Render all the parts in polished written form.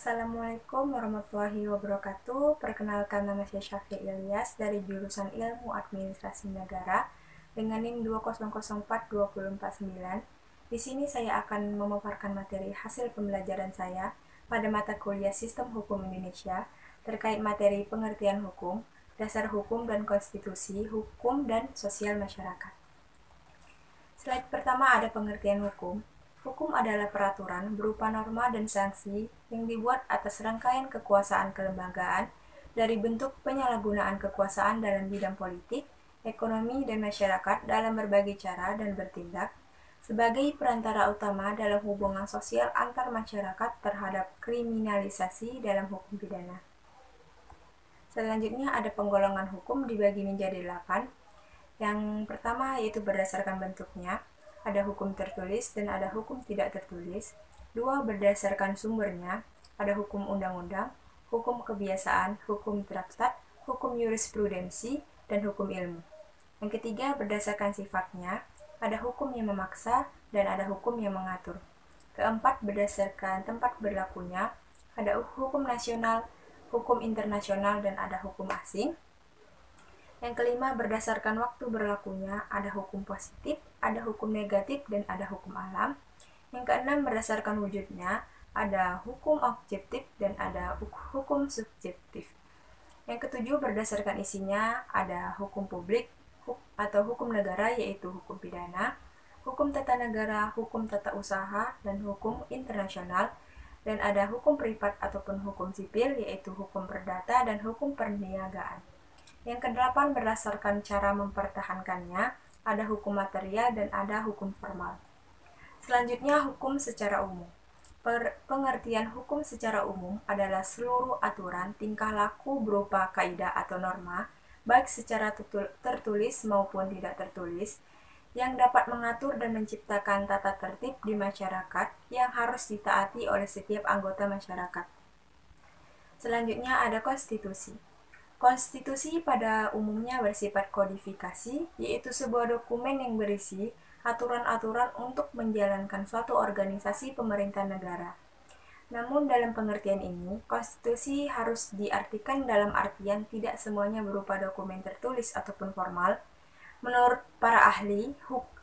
Assalamualaikum warahmatullahi wabarakatuh. Perkenalkan, nama saya Syafi Ilyas dari jurusan Ilmu Administrasi Negara dengan NIM 2004249. Di sini saya akan memaparkan materi hasil pembelajaran saya pada mata kuliah Sistem Hukum Indonesia terkait materi pengertian hukum, dasar hukum dan konstitusi, hukum dan sosial masyarakat. Slide pertama ada pengertian hukum. Hukum adalah peraturan berupa norma dan sanksi yang dibuat atas rangkaian kekuasaan kelembagaan dari bentuk penyalahgunaan kekuasaan dalam bidang politik, ekonomi, dan masyarakat dalam berbagai cara dan bertindak sebagai perantara utama dalam hubungan sosial antar masyarakat terhadap kriminalisasi dalam hukum pidana. Selanjutnya ada penggolongan hukum dibagi menjadi 8. Yang pertama yaitu berdasarkan bentuknya, ada hukum tertulis dan ada hukum tidak tertulis. 2. Berdasarkan sumbernya, ada hukum undang-undang, hukum kebiasaan, hukum traktat, hukum jurisprudensi, dan hukum ilmu. Yang ketiga, berdasarkan sifatnya, ada hukum yang memaksa dan ada hukum yang mengatur. Keempat, berdasarkan tempat berlakunya, ada hukum nasional, hukum internasional, dan ada hukum asing. Yang kelima, berdasarkan waktu berlakunya, ada hukum positif, ada hukum negatif, dan ada hukum alam. Yang keenam, berdasarkan wujudnya, ada hukum objektif dan ada hukum subjektif. Yang ketujuh, berdasarkan isinya, ada hukum publik atau hukum negara, yaitu hukum pidana, hukum tata negara, hukum tata usaha, dan hukum internasional. Dan ada hukum privat ataupun hukum sipil, yaitu hukum perdata dan hukum perniagaan. Yang kedelapan, berdasarkan cara mempertahankannya, ada hukum material dan ada hukum formal. Selanjutnya, hukum secara umum. Pengertian hukum secara umum adalah seluruh aturan tingkah laku berupa kaidah atau norma, baik secara tertulis maupun tidak tertulis, yang dapat mengatur dan menciptakan tata tertib di masyarakat yang harus ditaati oleh setiap anggota masyarakat. Selanjutnya ada konstitusi. Konstitusi pada umumnya bersifat kodifikasi, yaitu sebuah dokumen yang berisi aturan-aturan untuk menjalankan suatu organisasi pemerintah negara. Namun dalam pengertian ini, konstitusi harus diartikan dalam artian tidak semuanya berupa dokumen tertulis ataupun formal. Menurut para ahli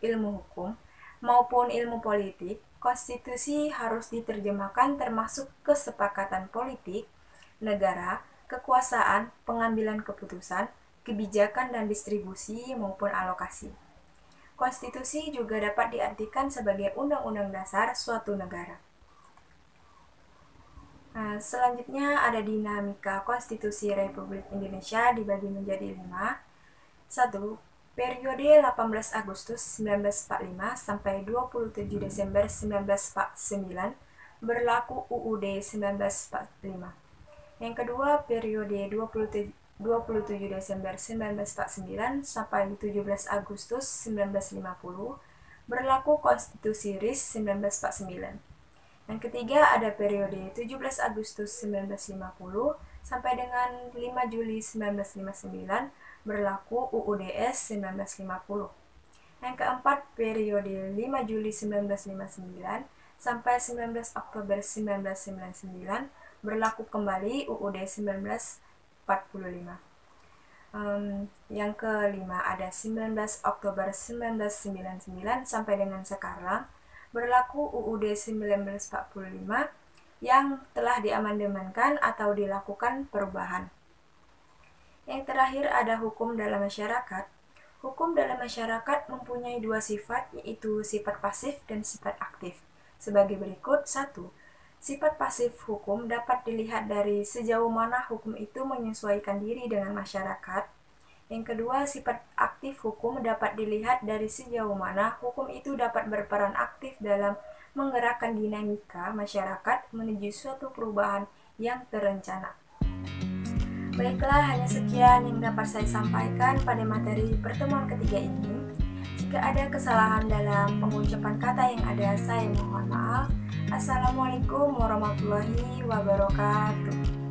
ilmu hukum maupun ilmu politik, konstitusi harus diterjemahkan termasuk kesepakatan politik, negara, kekuasaan, pengambilan keputusan, kebijakan dan distribusi maupun alokasi. Konstitusi juga dapat diartikan sebagai undang-undang dasar suatu negara. Selanjutnya ada dinamika konstitusi Republik Indonesia dibagi menjadi 5. 1. Periode 18 Agustus 1945 sampai 27 Desember 1949 berlaku UUD 1945. Yang kedua, periode 27 Desember 1949 sampai 17 Agustus 1950 berlaku Konstitusi RIS 1949. Yang ketiga, ada periode 17 Agustus 1950 sampai dengan 5 Juli 1959 berlaku UUDS 1950. Yang keempat, periode 5 Juli 1959 sampai 19 Oktober 1999 berlaku kembali UUD 1945. Yang kelima ada 19 Oktober 1999 sampai dengan sekarang berlaku UUD 1945 yang telah diamandemenkan atau dilakukan perubahan. Yang terakhir ada hukum dalam masyarakat. Hukum dalam masyarakat mempunyai dua sifat, yaitu sifat pasif dan sifat aktif. Sebagai berikut. 1. Sifat pasif hukum dapat dilihat dari sejauh mana hukum itu menyesuaikan diri dengan masyarakat. Yang kedua, sifat aktif hukum dapat dilihat dari sejauh mana hukum itu dapat berperan aktif dalam menggerakkan dinamika masyarakat menuju suatu perubahan yang terencana. Baiklah, hanya sekian yang dapat saya sampaikan pada materi pertemuan ketiga ini. Jika ada kesalahan dalam pengucapan kata yang ada, saya mohon maaf. Assalamualaikum warahmatullahi wabarakatuh.